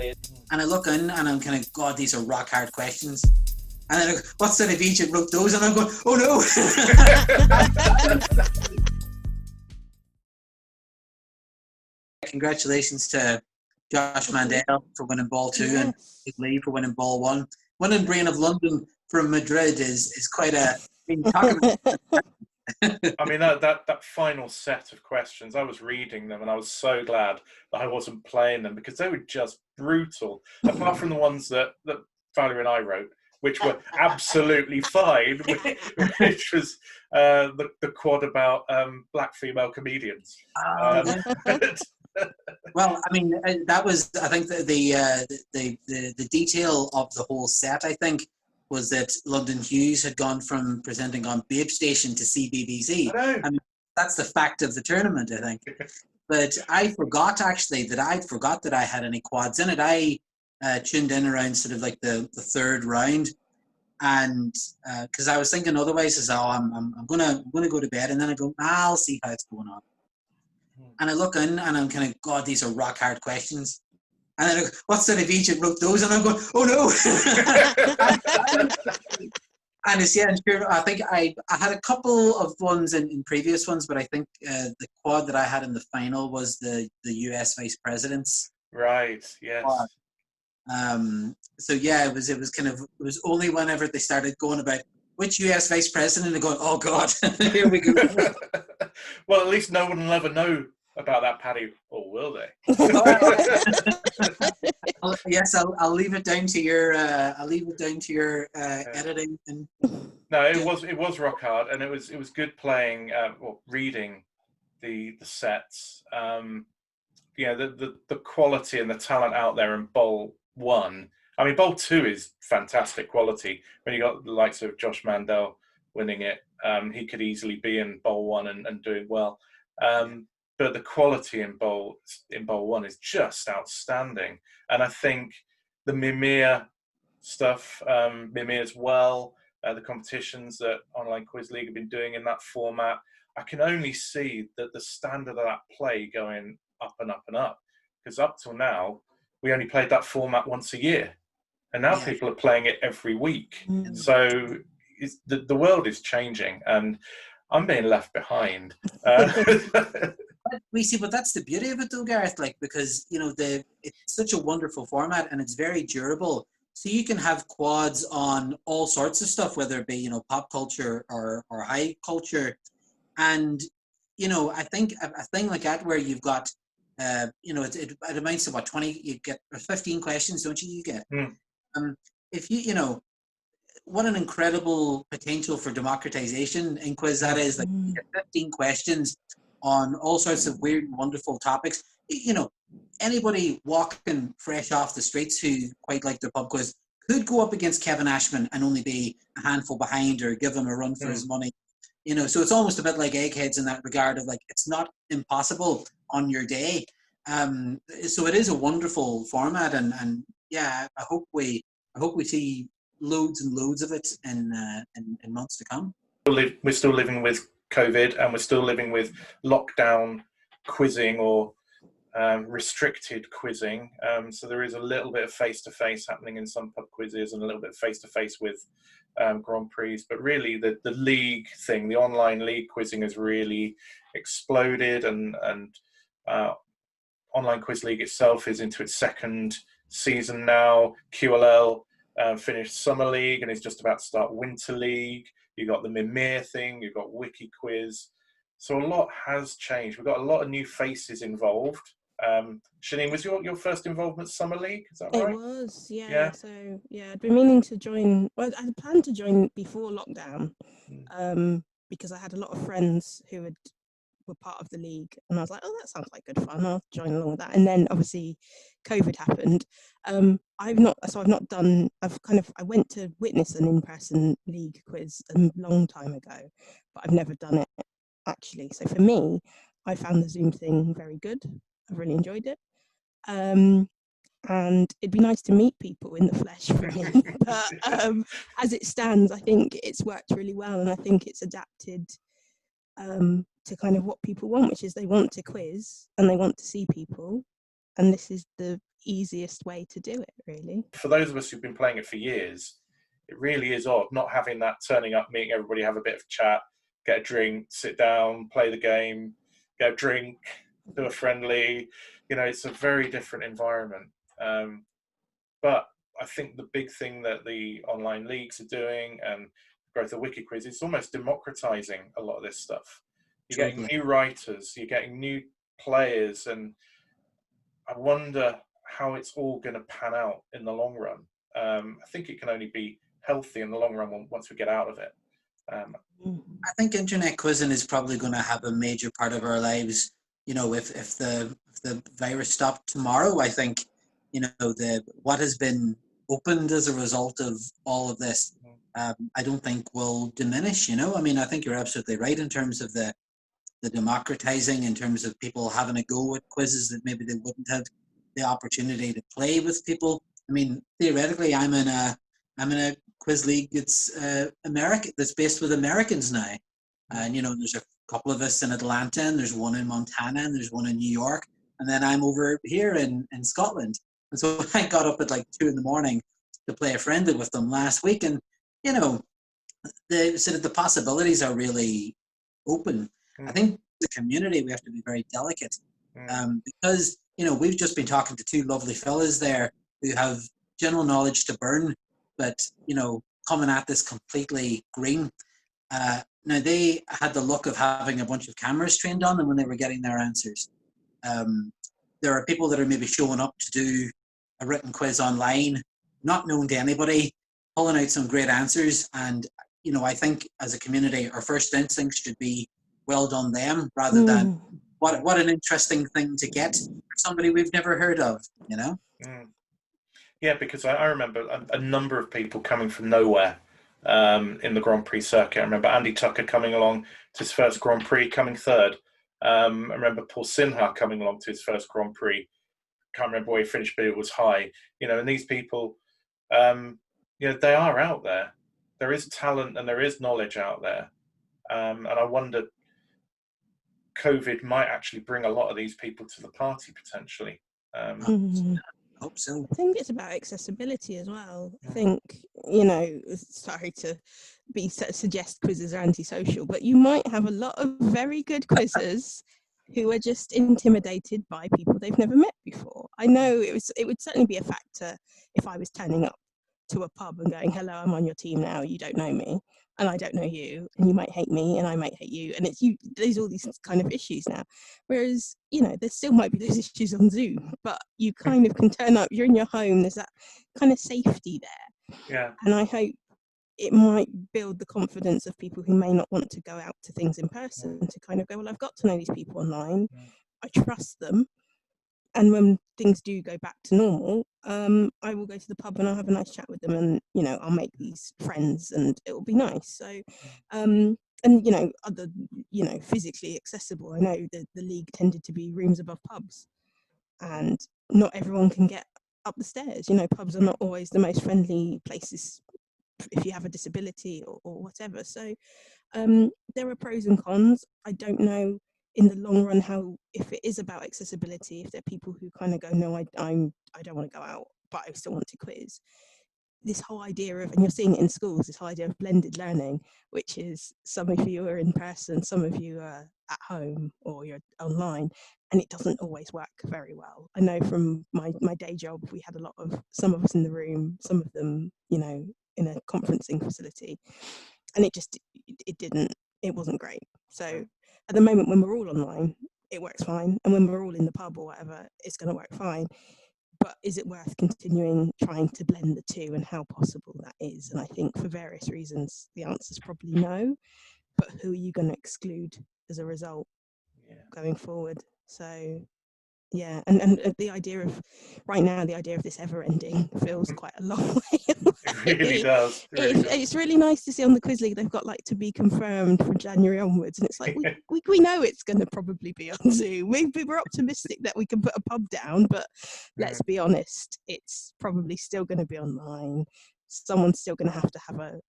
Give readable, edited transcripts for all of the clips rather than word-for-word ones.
And I look in and I'm kind of, God, these are rock hard questions. And then I go, what side of Egypt wrote those? And I'm going, oh no. Congratulations to Josh Mandel for winning ball 2 and Lee for winning ball 1. Winning Brain of London from Madrid is quite a... I mean, that final set of questions, I was reading them and I was so glad that I wasn't playing them because they were just brutal, apart from the ones that Valerie and I wrote, which were absolutely fine, which was the quad about black female comedians. Well, I mean, that was, I think, the detail of the whole set, I think, was that London Hughes had gone from presenting on Babe Station to CBBC. I mean, that's the fact of the tournament, I think. But I forgot, actually, that I had any quads in it. I tuned in around sort of like the third round, and because I was thinking otherwise, as I'm gonna go to bed, and then I go, I'll see how it's going on. And I look in and I'm kind of, God, these are rock hard questions. And then I go, what side of Egypt wrote those? And I'm going, oh no. And it's, yeah, sure, I think I had a couple of ones in previous ones, but I think the quad that I had in the final was the US Vice President's. Right, yes. Quad. So yeah, it was only whenever they started going about which US Vice President and going, oh God, here we go. Well, at least no one will ever know about that, Paddy, or will they? Yes, I'll leave it down to your editing. And no, it was rock hard, and it was good playing, reading the sets. The quality and the talent out there in bowl 1. I mean, bowl 2 is fantastic quality. When you got the likes of Josh Mandel winning it, he could easily be in bowl 1 and doing well. But the quality in bowl 1 is just outstanding. And I think the Mimir stuff, Mimir as well, the competitions that Online Quiz League have been doing in that format, I can only see that the standard of that play going up and up and up. Because up till now, we only played that format once a year. And now people are playing it every week. So the world is changing and I'm being left behind. We see, but that's the beauty of it though, Gareth, like, because, it's such a wonderful format and it's very durable. So you can have quads on all sorts of stuff, whether it be, pop culture or high culture. And, I think a thing like that where you've got, it amounts to what, 20, you get 15 questions, don't you? You get. If what an incredible potential for democratization in quiz that is, like, you get 15 questions on all sorts of weird and wonderful topics. Anybody walking fresh off the streets who quite like their pub quiz could go up against Kevin Ashman and only be a handful behind or give him a run for his money. So it's almost a bit like Eggheads in that regard of, like, it's not impossible on your day. So it is a wonderful format, and yeah, I hope we see loads and loads of it in months to come. We're still living with COVID, and we're still living with lockdown quizzing or restricted quizzing. So there is a little bit of face-to-face happening in some pub quizzes and a little bit of face-to-face with Grand Prix. But really, the league thing, the online league quizzing has really exploded, and Online Quiz League itself is into its second season now. QLL finished Summer League and is just about to start Winter League. You've got the Mimir thing, you've got Wiki Quiz. So a lot has changed. We've got a lot of new faces involved. Shanine, was your first involvement Summer League? Is that right? It was, yeah. So, yeah, I'd been meaning to join. Well, I had planned to join before lockdown because I had a lot of friends who were part of the league. And I was like, oh, that sounds like good fun. I'll join along with that. And then, obviously, COVID happened. I went to witness an in-person league quiz a long time ago, but I've never done it actually. So for me, I found the Zoom thing very good. I've really enjoyed it. And it'd be nice to meet people in the flesh for me. But as it stands, I think it's worked really well, and I think it's adapted to kind of what people want, which is they want to quiz and they want to see people. And this is the easiest way to do it, really. For those of us who've been playing it for years, it really is odd not having that turning up, meeting everybody, have a bit of chat, get a drink, sit down, play the game, get a drink, do a friendly. It's a very different environment. But I think the big thing that the online leagues are doing and the growth of Wiki Quiz is almost democratizing a lot of this stuff. You're getting new writers, you're getting new players, and I wonder how it's all going to pan out in the long run. I think it can only be healthy in the long run once we get out of it. I think internet quizzing is probably going to have a major part of our lives. If the virus stopped tomorrow, I think what has been opened as a result of all of this, I don't think will diminish. I think you're absolutely right in terms of the democratizing, in terms of people having a go at quizzes that maybe they wouldn't have the opportunity to play with people. Theoretically, I'm in a quiz league that's that's based with Americans now, and there's a couple of us in Atlanta, and there's one in Montana, and there's one in New York, and then I'm over here in Scotland. And so I got up at like 2 a.m. to play a friendly with them last week, and the possibilities are really open. I think the community, we have to be very delicate, because we've just been talking to two lovely fellas there who have general knowledge to burn, but coming at this completely green. Now they had the luck of having a bunch of cameras trained on them when they were getting their answers. There are people that are maybe showing up to do a written quiz online, not known to anybody, pulling out some great answers, and I think as a community, our first instinct should be well done them, rather than what an interesting thing to get for somebody we've never heard of. Yeah, because I remember a number of people coming from nowhere in the Grand Prix circuit. I remember Andy Tucker coming along to his first Grand Prix, coming third. I remember Paul Sinha coming along to his first Grand Prix. Can't remember where he finished, but it was high. And these people, they are out there. There is talent and there is knowledge out there. And I wonder, COVID might actually bring a lot of these people to the party potentially. I hope so. I think it's about accessibility as well. I think, sorry to suggest quizzes are antisocial, but you might have a lot of very good quizzes who are just intimidated by people they've never met before. I know it would certainly be a factor if I was turning up to a pub and going, hello, I'm on your team now, you don't know me, and I don't know you, and you might hate me, and I might hate you, and it's you. There's all these kind of issues now. Whereas, there still might be those issues on Zoom, but you kind of can turn up, you're in your home, there's that kind of safety there. Yeah. And I hope it might build the confidence of people who may not want to go out to things in person to kind of go, well, I've got to know these people online, I trust them, and when things do go back to normal, I will go to the pub and I'll have a nice chat with them, and I'll make these friends and it will be nice. So and other physically accessible, I know the league tended to be rooms above pubs, and not everyone can get up the stairs. Pubs are not always the most friendly places if you have a disability or whatever. So there are pros and cons. I don't know in the long run how, if it is about accessibility, if there are people who kind of go, no, I don't want to go out, but I still want to quiz. This whole idea of, and you're seeing it in schools, this whole idea of blended learning, which is some of you are in person, some of you are at home, or you're online, and it doesn't always work very well. I know from my day job, we had some of us in the room, some of them, in a conferencing facility, and it wasn't great. So at the moment, when we're all online, it works fine, and when we're all in the pub or whatever, it's going to work fine. But is it worth continuing trying to blend the two, and how possible that is? And I think for various reasons, the answer is probably no. But who are you going to exclude as a result going forward? So yeah, and the idea of right now, the idea of this ever ending feels quite a long way away. It really does. It's really nice to see on the Quiz League they've got like to be confirmed from January onwards, and it's like we know it's going to probably be on Zoom. We were optimistic that we can put a pub down, but let's be honest, it's probably still going to be online. Someone's still going to have a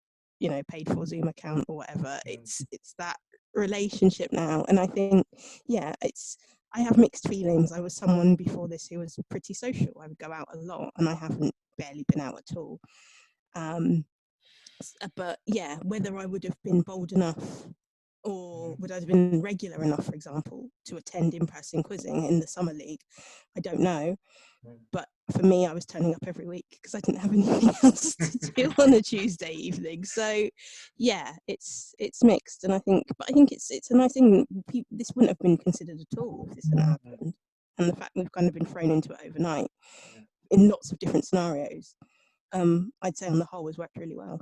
paid for Zoom account or whatever. It's that relationship now, and I think it's I have mixed feelings. I was someone before this who was pretty social. I would go out a lot, and I haven't barely been out at all. But yeah, whether I would have been bold enough or would I have been regular enough, for example, to attend in-person quizzing in the summer league, I don't know. But for me, I was turning up every week because I didn't have anything else to do on a Tuesday evening. So yeah, it's mixed, and I think it's a nice thing. This wouldn't have been considered at all if this hadn't happened, and the fact we've kind of been thrown into it overnight in lots of different scenarios, I'd say on the whole has worked really well.